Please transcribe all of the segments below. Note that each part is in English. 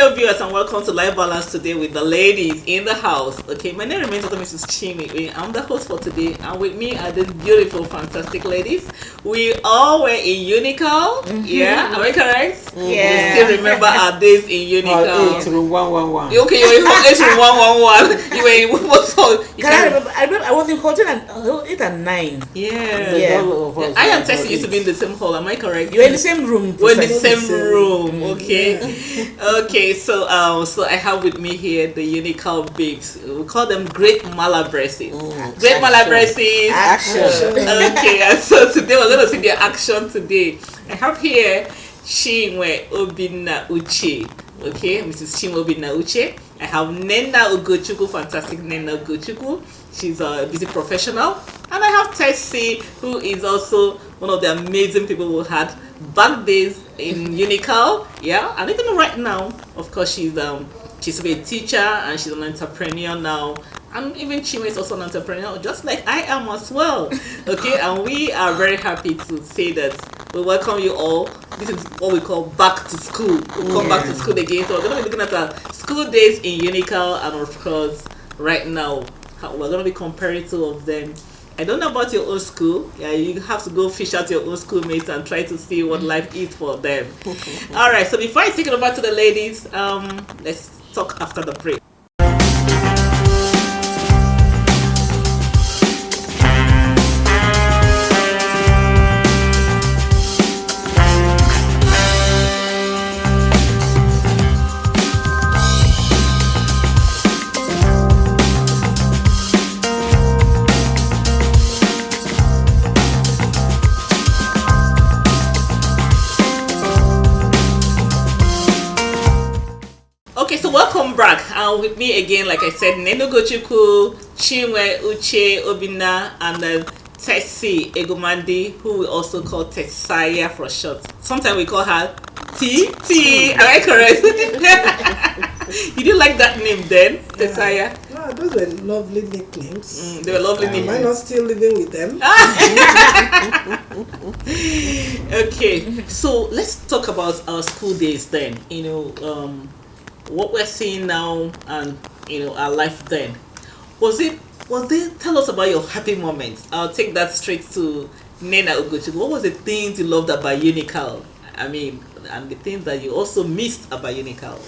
Hello viewers and welcome to Life Balance today with the ladies in the house. Okay, my name remains Mrs. Chimi. I'm the host for today, and with me are these beautiful, fantastic ladies. We all were in UNICAL. Yeah, am I correct? Yeah. You still remember our days in UNICAL? 8 room 111. Okay, you were in 8 room 111. You were in what's called? I remember I was in hotel and 8 and 9. Yeah. I and Tessie used to be in the same hall. Am I correct? You're in the same room. We're in the same room. Okay. Okay. So I have with me here the UNICAL babes. We call them great malabresses. Great malabresses. Action. Okay. And so today we're going to see their action today. I have here Chinwe Obinna Uche. Okay, Mrs. Chinwe Obinna Uche. I have Nena Ugochukwu, fantastic Nena Ugochukwu. She's a busy professional. And I have Tessie, who is also one of the amazing people we had back days in UNICAL. Yeah, and even right now, of course, she's a teacher and she's an entrepreneur now. And even Chinwe is also an entrepreneur, just like I am as well. Okay, and we are very happy to say that we welcome you all. This is what we call back to school. We'll come back to school again. So we're going to be looking at our school days in UNICAL, and of course, right now, we're going to be comparing two of them. I don't know about your own school. Yeah, you have to go fish out your own schoolmates and try to see what life is for them. All right, so before I take it over to the ladies, let's talk after the break. Okay, so welcome back. With me again, like I said, Nena Ugochukwu, Chinwe Uche Obinna, and then Tessie Egomandi, who we also call Tessaya for short. Sometimes we call her T. Am I correct? You didn't like that name then, Tessaya? No, those were lovely nicknames. They were lovely nicknames. Am I not still living with them? Okay, so let's talk about our school days then. You know, what we're seeing now and our life then. Tell us about your happy moments. I'll take that straight to Nena Ugochukwu. What was the things you loved about UNICAL? I mean, and the things that you also missed about UNICAL?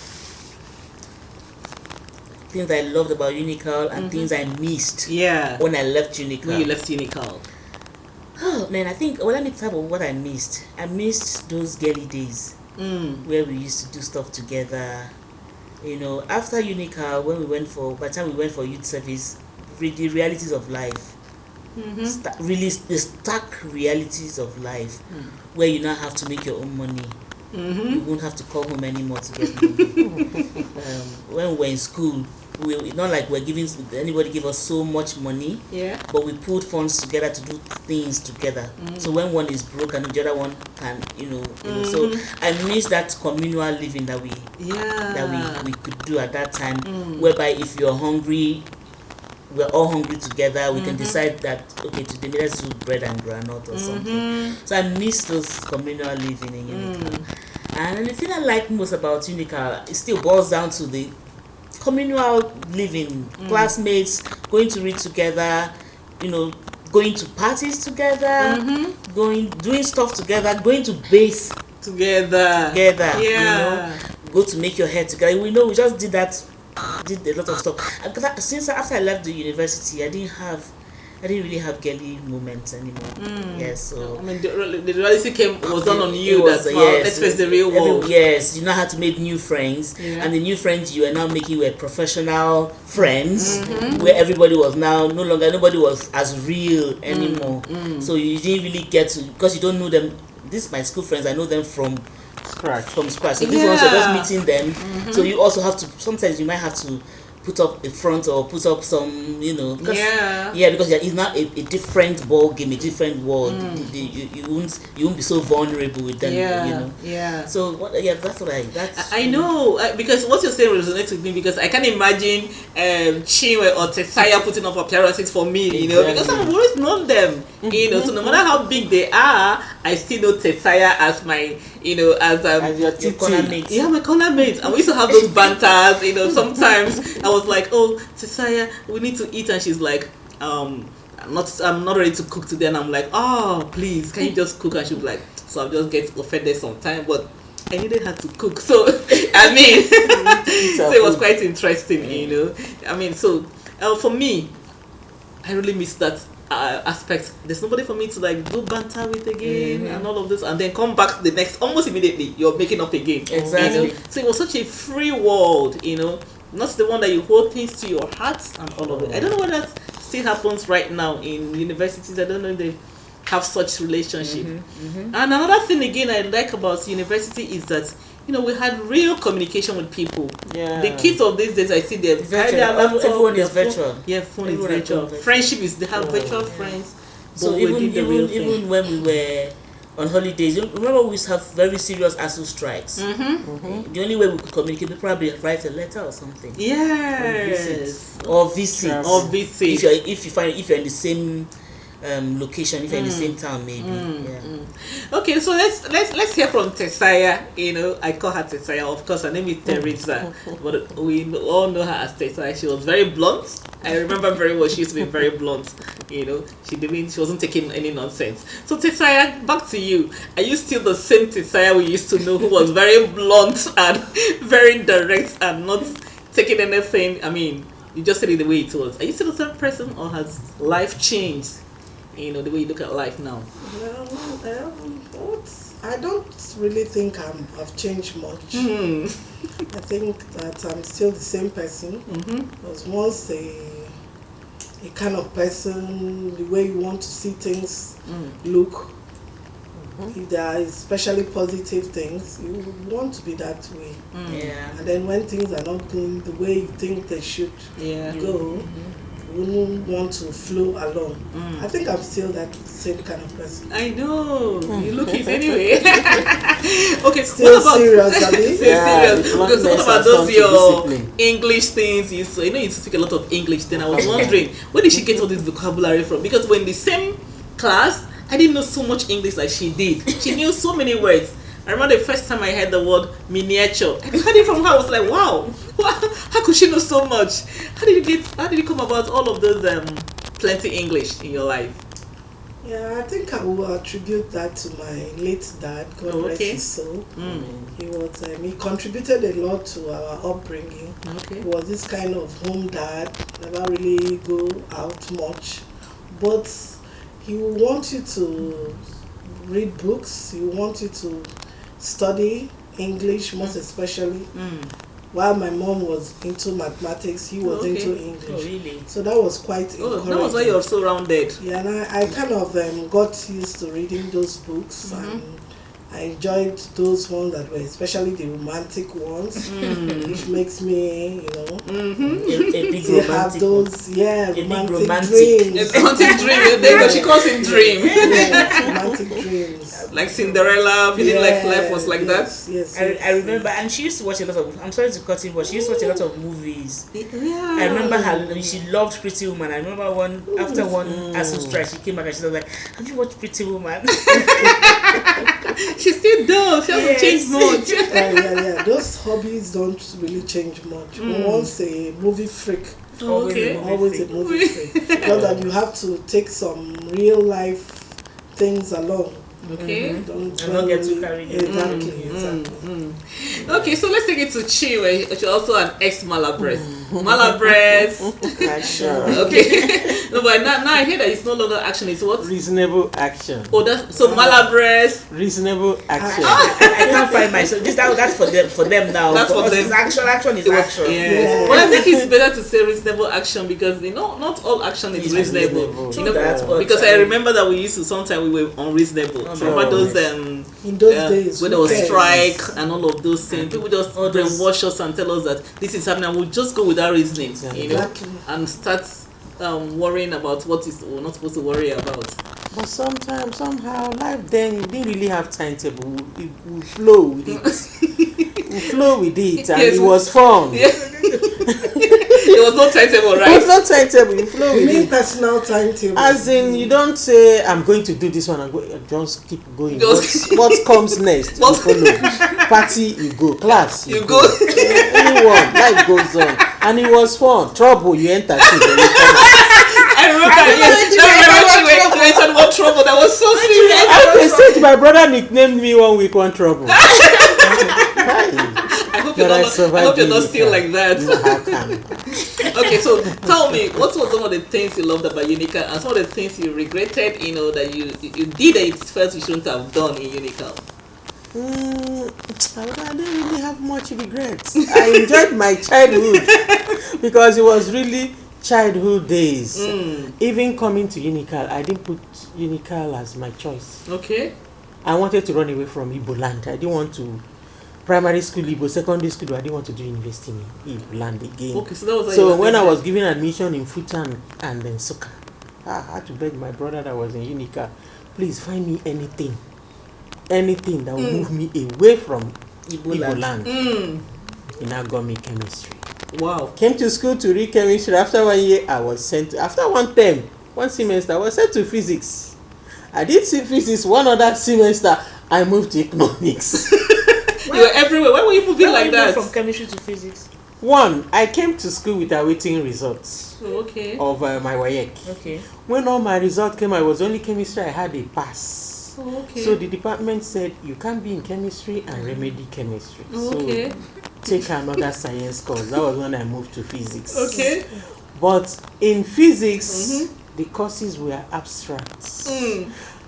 Things I loved about UNICAL and things I missed. Yeah. When I left UNICAL. When you left UNICAL. Oh man, I think let me talk about what I missed. I missed those girly days where we used to do stuff together. You know, after UNICAL, by the time we went for youth service, the realities of life, really the stark realities of life, where you now have to make your own money. You won't have to come home anymore to get money. When we were in school, it's not like anybody give us so much money, but we put funds together to do things together. So when one is broke and the other one can, so I miss that communal living that we could do at that time, whereby if you're hungry, we're all hungry together. We can decide that today let's do bread and granite or something. So I miss those communal living in UNICAL. And the thing I like most about UNICAL, it still boils down to the communal living, classmates going to read together, going to parties together, doing stuff together, going to base together, go to make your hair together. We just did a lot of stuff. Because since after I left the university, I didn't really have girly moments anymore. Yes, so I mean the reality was done on you. Let's face the real world. Yes, you now had to make new friends, and the new friends you are now making were professional friends, where everybody was now nobody was as real anymore. So you didn't really get to, because you don't know them. These my school friends, I know them from scratch. So these ones are just meeting them. So you also have to, sometimes you might have to put up a front or put up some, because it's not a different ball game, a different world. You won't be so vulnerable with them. So that's what I know, because what you're saying resonates with me, because I can imagine Chinwe or Tessaya putting up appearances for me, because I've always known them, so no matter how big they are, I still know Tesaya as my, As your Your corner titi. mate. yeah, my corner mates. And we used to have those banters, sometimes I was like, oh, Tesaya, we need to eat. And she's like, I'm not ready to cook today. And I'm like, oh, please, can you just cook? And she'll be like, so I'll just get offended sometime. But I needed her to cook. So, I mean, so it was quite interesting, I mean, so for me, I really miss that aspect. There's nobody for me to like do banter with again and all of this, and then come back the next almost immediately. You're making up again. Exactly. So it was such a free world, not the one that you hold things to your heart and all of it. I don't know whether that still happens right now in universities. I don't know if they have such relationship. And another thing again I like about university is that we had real communication with people. Yeah. The kids of these days, I see them. Virtual. Their laptop, Everyone their is phone. virtual. Yeah, phone Everyone is is virtual. virtual. Friendship is they have virtual friends. So but within the real thing. even when we were on holidays, remember we used to have very serious ASU strikes. The only way we could communicate, we probably write a letter or something. Yes. Or visit. Yes. Or visit. If you're in the same location, if you're in the same town, maybe. Okay, so let's hear from Tesaya. I call her Tesaya. Of course, her name is Teresa, but we all know her as Tesaya. She was very blunt. I remember very well. She used to be very blunt. She wasn't taking any nonsense. So Tesaya, back to you. Are you still the same Tesaya we used to know, who was very blunt and very direct and not taking anything? I mean, you just said it the way it was. Are you still the same person, or has life changed? The way you look at life now. I don't really think I've changed much. I think that I'm still the same person. I was once a kind of person, the way you want to see things look. If there are especially positive things, you want to be that way. And then when things are not going the way you think they should go, wouldn't want to flow along. I think I'm still that same kind of person. I know. You look it anyway. Okay, Still what about serious, Abby? serious? the Okay, so what bluntness about has those come to your discipline. English things? You speak a lot of English. Then I was wondering, where did she get all this vocabulary from? Because when in the same class, I didn't know so much English like she did. She knew so many words. I remember the first time I heard the word miniature. I heard it from her. I was like, wow, how could she know so much? How did you come about all of those plenty English in your life? Yeah, I think I will attribute that to my late dad. God rest his soul. He contributed a lot to our upbringing. He was this kind of home dad, never really go out much, but he would want you to read books. He would want you to study English, most especially. While my mom was into mathematics, he was into English. Oh, really? So that was quite encouraging. That was why you're so rounded. Yeah, and I kind of got used to reading those books, and I enjoyed those ones that were especially the romantic ones, which makes me, A big to have romantic those, big romantic romantic. dreams. Romantic dream. But she calls it dream. Yeah, romantic dreams. Like Cinderella, feeling like life was like that. Yes, I remember, and she used to watch a lot of. I'm sorry to cut in, but she used to watch a lot of movies. Yeah. I remember her. She loved Pretty Woman. I remember after one ASU strike, she came back and she was like, "Have you watched Pretty Woman?" She still does. She hasn't changed much. Yeah. Those hobbies don't really change much. Once a movie freak. Okay. Always a movie freak. Because that you have to take some real life things along. Okay. Don't not get too carried away. Exactly. Okay, so let's take it to Chi, which is also an ex-Malabrese. Malabrese. Action. Okay. No, but now I hear that it's no longer action. It's what? Reasonable action. Oh, that's so Malabrese. Reasonable action. I can't find myself. That's for them now. That's for us, them. It's action is action. Yeah. Well, I think it's better to say reasonable action because not all action is It's reasonable. reasonable. But Because I remember that we used to sometimes we were unreasonable. Remember those In those days, when there was strike and all of those things, people just brainwash us and tell us that this is happening, and we'll just go without reasoning, Exactly. and start worrying about what is we're not supposed to worry about. But sometimes, somehow, life then, you didn't really have timetable. We flow with it. We flow with it, and Yes. it was fun. Yeah. There was no timetable, right? There's no timetable. You flow You with mean it. personal timetable? As in, you don't say, I'm going to do this one, just keep going. Just- What comes next? You What- follow. Party, you go. Class, You go. Anyone, life goes on. And it was fun. Trouble, you enter. I remember. Yes, I remember when you mentioned one trouble. That was so serious. I said my brother nicknamed me 1 week, 1 trouble. I hope you're not still like that. How can? Okay, so tell me, what were some of the things you loved about UNICAL and some of the things you regretted, that you did that you felt you shouldn't have done in UNICAL? I don't really have much regrets. I enjoyed my childhood because it was really childhood days. Even coming to UNICAL, I didn't put UNICAL as my choice. Okay. I wanted to run away from Igbo land. I didn't want to primary school Igbo, secondary school. I didn't want to do university in Igbo land again. Okay, so that was So when I was given admission in Futan and then Soka, I had to beg my brother that was in UNICAL, please find me anything that will move me away from Igbo land. He now got me chemistry. Wow. Came to school to read chemistry. After 1 year, I was sent. After one term, one semester, I was sent to physics. I did see physics. One other semester, I moved to economics. You were everywhere. Why were you moving like that? From chemistry to physics. One, I came to school with awaiting results Okay. of my WAEC. Okay. When all my results came, I was only chemistry. I had a pass. Okay. So the department said you can't be in chemistry and remedy chemistry. Okay. So take another science course. That was when I moved to physics. Okay. But in physics, the courses were abstracts.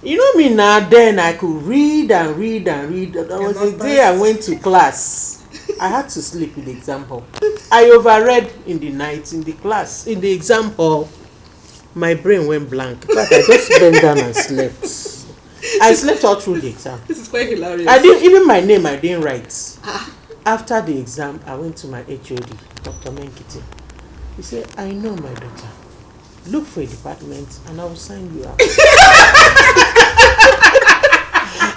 You know me now, then I could read and read and read. There was a day I went to class. I had to sleep in the exam hall. I overread in the night in the class. In the exam hall, my brain went blank. But I just bent down and slept. I slept all through the exam. This is quite hilarious. I didn't even my name I didn't write. After the exam, I went to my HOD, Dr. Menkiti. He said, I know my daughter. Look for a department and I will sign you up.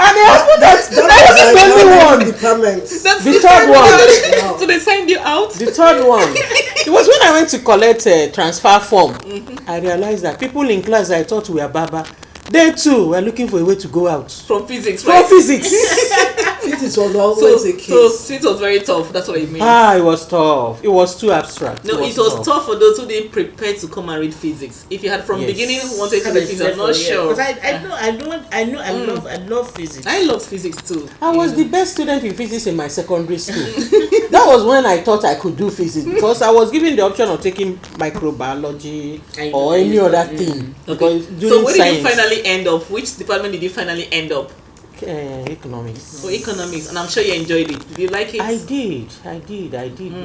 And that's the only one. Department. That's The third one. So they signed you out? The third one. It was when I went to collect a transfer form. I realized that people in class I thought we were Baba, they too were looking for a way to go out. From physics, right? From physics. Physics was always a So case. it was very tough. That's what it means. It was tough. It was too abstract. No, it was tough for those who didn't prepare to come and read physics. If you had from Yes. beginning wanted to read physics, I'm not sure. Because I love physics. I love physics too. I was the best student in physics in my secondary school. That was when I thought I could do physics because I was given the option of taking microbiology or any other thing. Because Okay. doing So where did science, you finally end up? Which department did you finally end up? economics. For economics, and I'm sure you enjoyed it. Did you like it? I did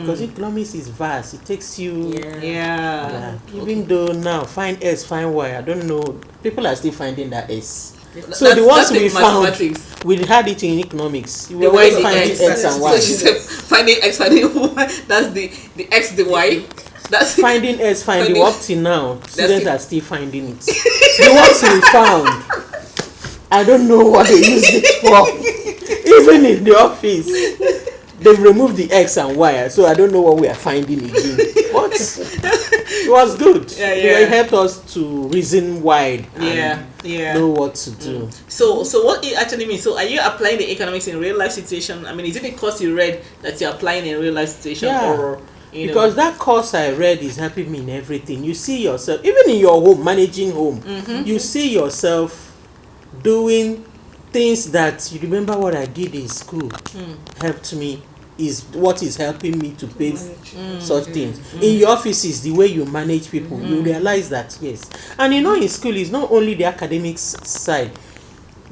because economics is vast. It takes you. Yeah. Even though now find S, find Y, I don't know. People are still finding that S. So That's- the ones that's we in found, mathematics. we had it in economics. We The were Y, always the finding X. X and Y. So she said finding X, finding Y. That's the X, the Y. That's Finding S, finding up till now, students it. are still finding it. The ones we found, I don't know what they used it for. Even in the office, they've removed the X and Y, so I don't know what we are finding again. But it was good. It helped us to reason wide and know what to do. So what it actually means? So are you applying the economics in real life situation? I mean, is it a course you read that you're applying in real life situation, or because that course I read is helping me in everything. You see yourself, even in your home, managing home, you see yourself doing things that you remember what I did in school helped me is what is helping me to pay such things. In your offices, the way you manage people, you realize that, yes. And in school, it's not only the academics side.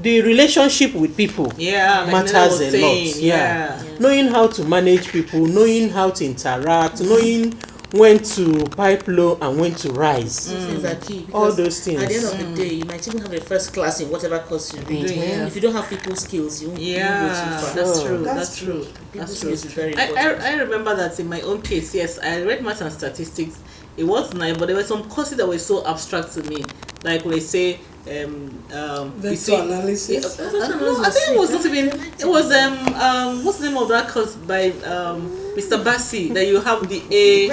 The relationship with people matters a lot. Knowing how to manage people, knowing how to interact, knowing when to pipe low and when to rise. Things are key. All those things. At the end of the day, you might even have a first class in whatever course you read. If you don't have people skills, you won't go too far. That's true. That's true. That's Skills true. is very important. I remember that in my own case, yes, I read maths and statistics. It was nice, but there were some courses that were so abstract to me. Like we say, Vector analysis. No, I think it was not even. It was what's the name of that course by Mr. Bassi that you have the A,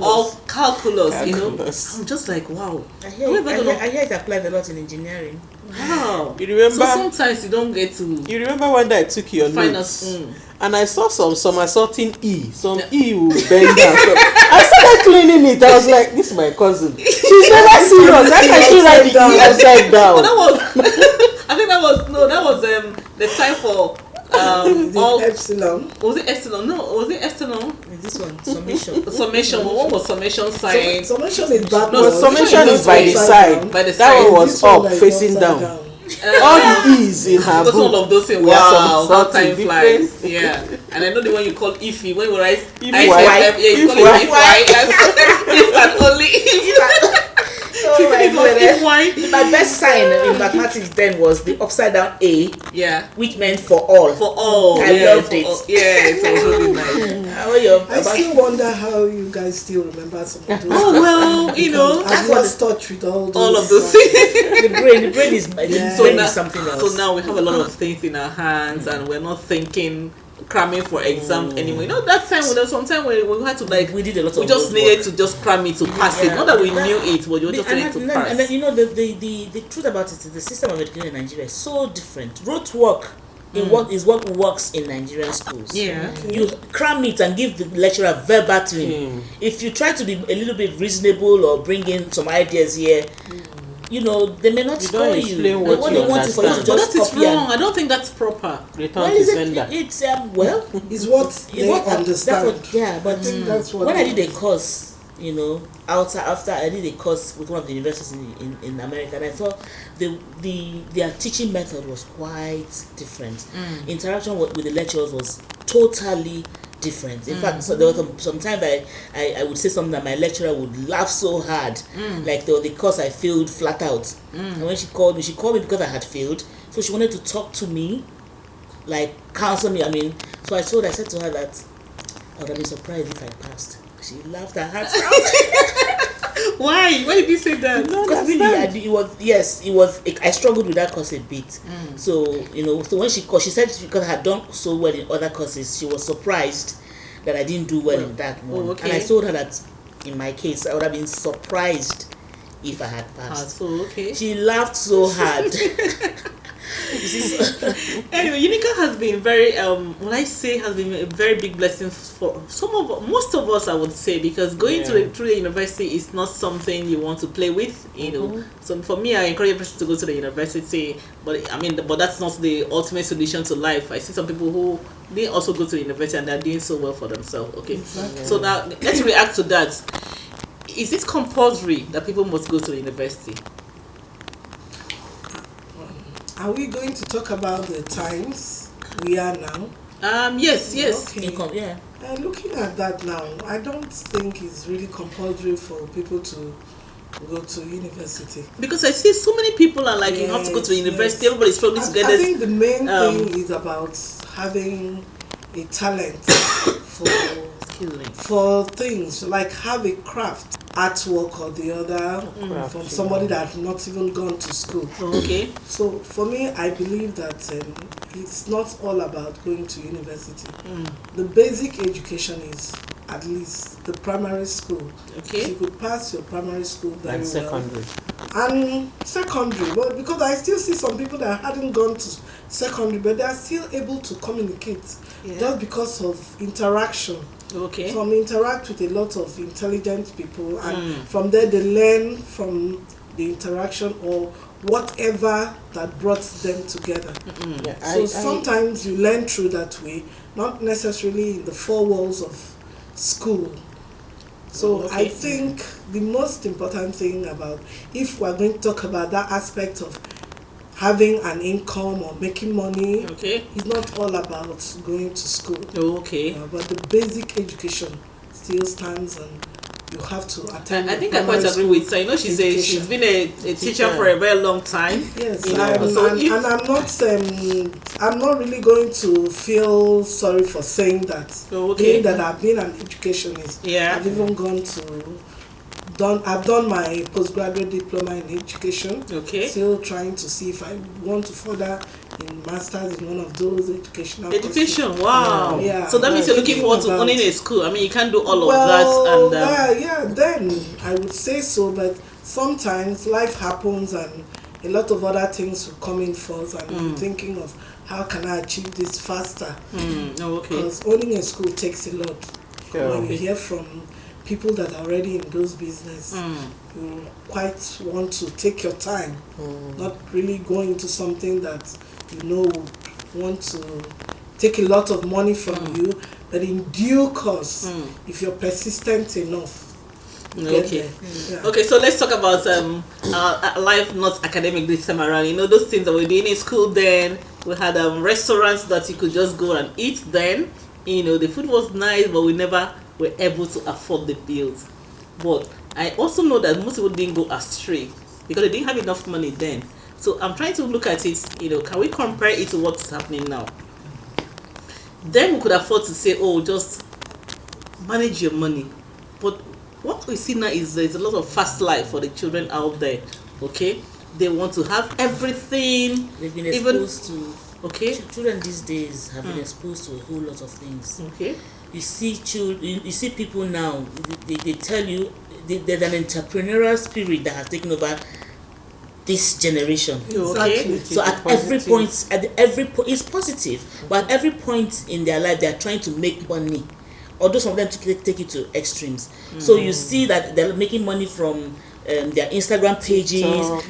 all calculus. You know, I'm just like wow. I hear it applied a lot in engineering. Wow. You remember? So sometimes you don't get to. You remember when I took your Finals, notes? And I saw some somersaulting E. Some E will bend down. So I started cleaning it. I was like, this is my cousin. She's never serious. How can she write the E upside down? That was. I think that was the sign for all epsilon. Was it epsilon? No, was it epsilon? This one, summation. Summation. What was summation sign? Summation is backward. No, summation is by the side. By the That side. one was up, facing down. All the E's in her Because book. all of those things. were Wow, how time different. flies. Yeah, and I know the one you call iffy when we write If I- Y. yeah, you call it if y. Yes. If and only if. Oh my It was if y. My best sign in mathematics then was the upside down A, Yeah. which meant for all. For all. I yeah, loved for it. all. Yeah, it was really nice. How are you? I still wonder how you guys still remember some of those. Oh well, you know, I've lost touch with all those. all of those things. The brain is Yeah. brain is something else. So now we have a lot of things in our hands, and we're not thinking cramming for exam anymore. You know, that time there was some time where we had to like we did a lot of we just road needed work. to just cram it to pass it. Yeah. Not that we knew it, but you just needed to pass. And then you know the truth about it is the system of education in Nigeria is so different. Rote work in what works in Nigerian schools. Yeah. You cram it and give the lecturer verbatim. If you try to be a little bit reasonable or bring in some ideas here, you know, they may not You score don't you. explain what What you they want is for you to understand. But just that is copy wrong. I don't think that's proper. Return Well, to is sender. it's well, Is what they what understand. That's what, yeah, but I think that's what when I they- did a course, you know, after I did a course with one of the universities in America, and I thought their teaching method was quite different. Interaction with the lecturers was totally different. In fact, so there was some time that I would say something that my lecturer would laugh so hard, like the course I failed flat out. And when she called me because I had failed, so she wanted to talk to me, like counsel me. I mean, so I said to her that I would have been surprised if I passed. She laughed her heart out. Why? Why did you say that? Because really, it was. I struggled with that course a bit. So you know, so when she called, she said because I had done so well in other courses, she was surprised that I didn't do well in that one. okay. And I told her that in my case, I would have been surprised if I had passed. So okay. She laughed so hard. Anyway, UNICAL has been very has been a very big blessing for most of us, I would say, because going through the university is not something you want to play with, you know. So for me, I encourage a person to go to the university, but that's not the ultimate solution to life. I see some people who they also go to the university and they're doing so well for themselves. Okay, so now let's react to that. Is it compulsory that people must go to the university? Are we going to talk about the times we are now? Yes. Okay. Yeah. Looking at that now, I don't think it's really compulsory for people to go to university. Because I see so many people are like, you have to go to the university. Everybody's struggling to get I this. think the main thing is about having a talent for things, like have a craft, artwork or the other, from somebody that has not even gone to school. Okay. So for me, I believe that it's not all about going to university. The basic education is at least the primary school. Okay. So you could pass your primary school very And well. secondary. And secondary, well, because I still see some people that hadn't gone to secondary, but they are still able to communicate just because of interaction. Okay. Some interact with a lot of intelligent people, and from there they learn from the interaction or whatever that brought them together. Yeah, So sometimes you learn through that way, not necessarily in the four walls of school. So I think the most important thing about, if we're going to talk about that aspect of having an income or making money, it's not all about going to school. But the basic education still stands, and you have to attend. I think I quite agree with her. You know, she's been a teacher for a very long time. Yes, you know, I'm not really going to feel sorry for saying that. Being that I've been an educationist, I've even gone to I've done my postgraduate diploma in education. Okay. Still trying to see if I want to further in masters in one of those educational Education, courses. wow. Yeah. So that means you're looking forward to About- owning a school. I mean, you can't do all well, of that. And yeah, then I would say so, but sometimes life happens and a lot of other things will come in first, and you're thinking of how can I achieve this faster. oh, okay. Because owning a school takes a lot. Yeah. When you hear from people that are already in those business, you quite want to take your time, not really go into something that you know would want to take a lot of money from you, but in due course, if you're persistent enough, you get Okay. there. Yeah. Okay, so let's talk about life not academic this time around. You know, those things that we were doing in school then. We had restaurants that you could just go and eat then. You know, the food was nice, but we never were able to afford the bills. But I also know that most people didn't go astray because they didn't have enough money then. So I'm trying to look at it, you know, can we compare it to what's happening now? Then we could afford to say, oh, just manage your money. But what we see now is there's a lot of fast life for the children out there, okay? They want to have everything. They've been even exposed to. okay, Children these days have been exposed to a whole lot of things. okay, You see you see people now, they tell you there's an entrepreneurial spirit that has taken over this generation. okay. So at every point, it's positive, but at every point in their life, they are trying to make money. Although some of them take it to extremes. So you see that they're making money from their Instagram pages.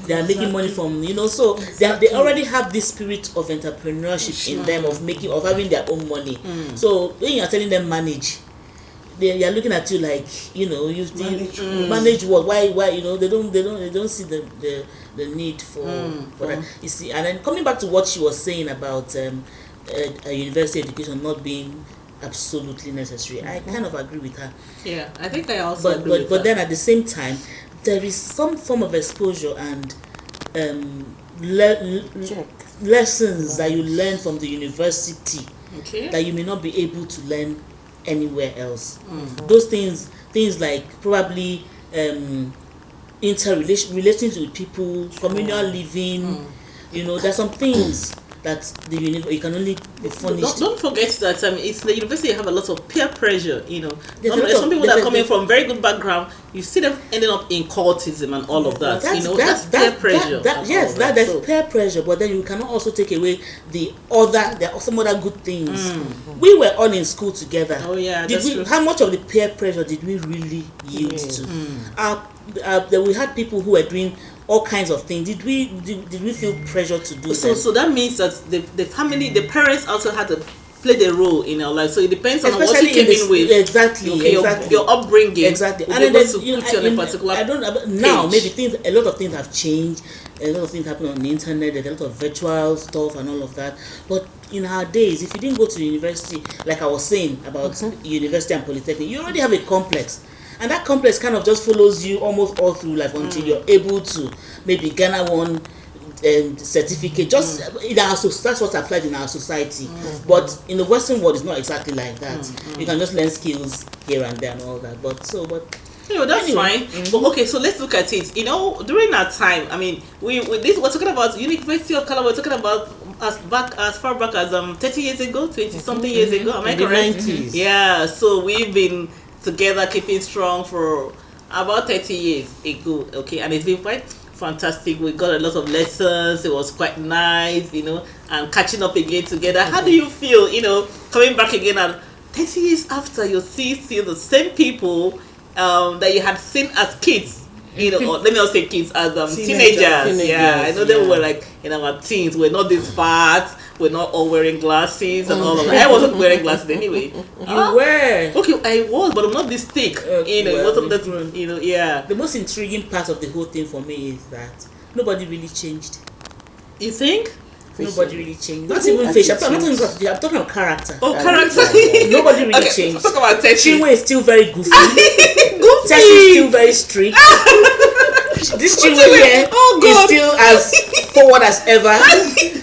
They are making money from, you know, so they already have this spirit of entrepreneurship in them, of having their own money. So when you are telling them manage, they are looking at you like, you know, you manage what? Why you know, they don't see the need for that. You see, and then coming back to what she was saying about a university education not being absolutely necessary, I kind of agree with her. Yeah, I think I also agree with But that. then at the same time, there is some form of exposure and lessons that you learn from the university Okay. that you may not be able to learn anywhere else. Those things like probably relations with people, communal living. You know, there's some things that you can only be furnished. Don't forget that it's the university. You have a lot of peer pressure. You know, There's some people that are coming from very good background. You see them ending up in cultism and all of that. That's peer pressure. There's peer pressure, but then you cannot also take away there are some other good things. We were all in school together. Oh yeah, that's true. How much of the peer pressure did we really yield to? We had people who were doing all kinds of things. Did we feel pressure to do that? So that means that the family, the parents also had to play the role in our life. So it depends on what you came in with. Exactly. Your upbringing. Exactly. And then put you on a particular now page. maybe a lot of things have changed. A lot of things happen on the internet. There's a lot of virtual stuff and all of that. But in our days, if you didn't go to the university, like I was saying about university and polytechnic, you already have a complex. And that complex kind of just follows you almost all through life until you're able to maybe garner one certificate. Just that's what's applied in our society. But in the Western world, it's not exactly like that. You can just learn skills here and there and all that. But you know, that's fine. But okay, so let's look at it. You know, during that time, I mean, we're talking about University of Calabar. We're talking about as far back as 30 years ago, 20 something years ago. Am I correct? 90s. Yeah. So we've been together, keeping strong for about 30 years ago. Okay, and it's been quite fantastic. We got a lot of lessons. It was quite nice, you know, and catching up again together. How do you feel, you know, coming back again and 30 years after you see the same people that you had seen as kids, you know, or let me not say kids, as teenagers. Yeah, I know they were like in our teens. We're not this fat. We're not all wearing glasses and all of that. I wasn't wearing glasses anyway. you were. Okay, I was, but I'm not this thick. You know, it wasn't that. You know, yeah. The most intriguing part of the whole thing for me is that nobody really changed. You think? Nobody really changed. Not even facial. I'm talking about character. Oh, character. Nobody really Okay, changed. talk about Techi. Chinwe is still very goofy. Goofy. Techi is still very strict. This Chinwe here is still as forward as ever.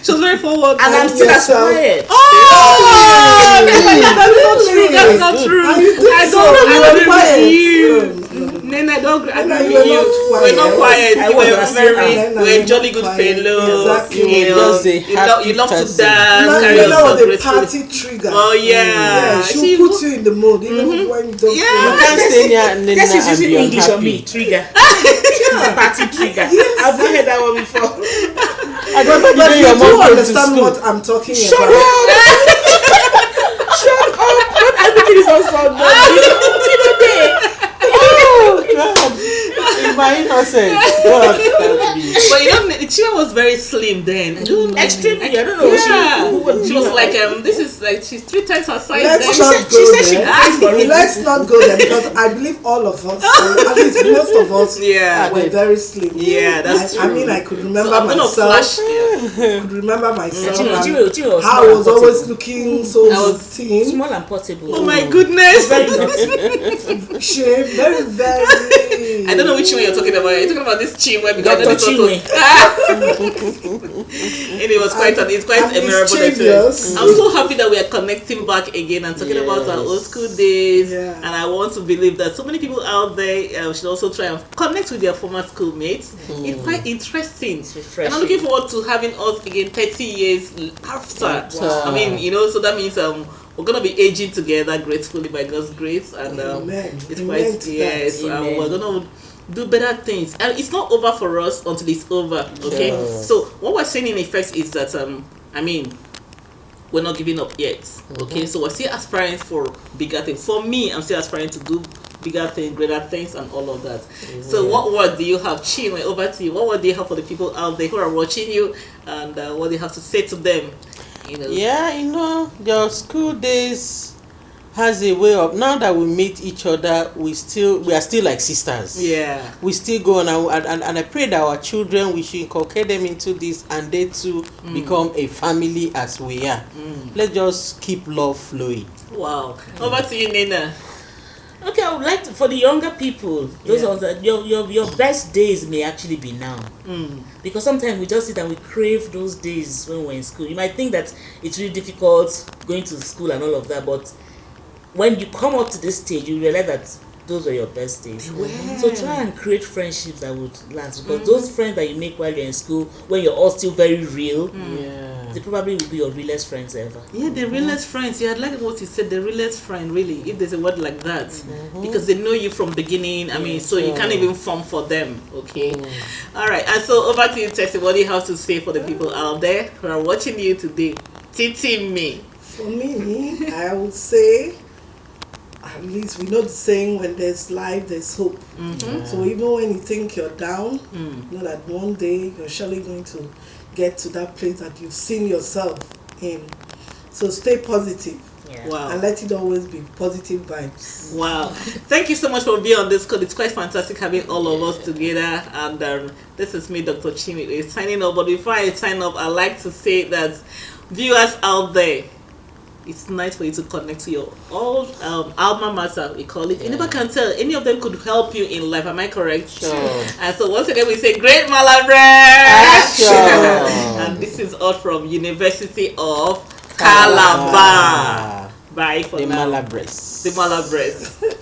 She was very forward. And I'm still as quiet. Oh, that's not true. That's not true. I don't agree with you. Then I don't not And agree you with were you. not We're not quiet. I You was were asking very, her. you were jolly good fellow. Exactly. You You know, were just a happy you love to person. dance, carry Nana yourself was a gracefully. party trigger. Oh yeah, Yeah, she'll put you in the mood even when you don't Yeah. feel You like can't it. stay near Nina This is and using be English on me. unhappy. Trigger. Party trigger. I've not heard that one before. I don't know But the day you your mom do goes to understand school. what I'm talking Shut about. up! Shut up! Not everything is on fun. You know there. Oh God! In my innocence, God help me. But you know, Chima was very slim then. I don't know. Extremely. I don't know. Yeah, she was like this is like she's 3 times her size. Let's Then. not she go said she there. paid for it. Let's not go there because I believe all of us, at least most of us, Yeah. were very slim. Yeah, that's I true. mean, I could remember So I'm gonna myself. flash. Yeah. Could remember myself. Chima was How small I and was always portable. looking so I was thin. Small and portable. Oh my goodness. Very naughty. Shape, very, very. I don't know which one you're talking about. You're talking about this Chinwe because Dr. it's also. And it was quite it's quite I'm a memorable mischievous. experience. I'm so happy that we are connecting back again and talking about our old school days. Yeah. And I want to believe that so many people out there should also try and connect with their former schoolmates. It's quite interesting. refreshing. And I'm looking forward to having us again 30 years after. Wow. I mean, so that means we're gonna be aging together gracefully by God's grace, and Amen. it's Amen quite to yes, that. and Amen. we're gonna do better things, and it's not over for us until it's over. Okay, Sure. so what we're saying in effect is that I mean, we're not giving up yet. Okay, so we're still aspiring for bigger things. For me, I'm still aspiring to do bigger things, greater things, and all of that. So what word do you have, Chinwe? Over to you. What word do you have for the people out there who are watching you, and what do you have to say to them? Yeah, your school days has a way of, now that we meet each other, we are still like sisters. Yeah. We still go on, and I pray that our children, we should inculcate them into this, and they too become a family as we are. Let's just keep love flowing. Wow. Over to you, Nina. Okay, I would like to, for the younger people, those Yeah. are the, your best days may actually be now. Because sometimes we just sit and we crave those days when we're in school. You might think that it's really difficult going to school and all of that, but when you come up to this stage, you realize that those were your best days. So try and create friendships that would last, because those friends that you make while you're in school, when you're all still very real, Yeah. they probably will be your realest friends ever. Yeah, the realest friends. Yeah, I like what you said. The realest friend, really, if there's a word like that, because they know you from beginning. I mean, so you can't even form for them. Okay. All right. And so over to you, Tessie. What do you have to say for the people out there who are watching you today? Titi me. For me, I would say, at least we know the saying, when there's life, there's hope. So even when you think you're down, know that one day you're surely going to get to that place that you've seen yourself in. So stay positive. Yeah. Wow. And let it always be positive vibes. Wow. Thank you so much for being on this call. It's quite fantastic having all of us together. And this is me, Dr. Chimi, signing off. But before I sign off, I'd like to say that viewers out there, it's nice for you to connect to your old alma mater, we call it. You never can tell. Any of them could help you in life. Am I correct? Sure. And so once again, we say great Malabre! Action! And this is all from University of Calabar. Bye for The now. Malabres. The Malabres.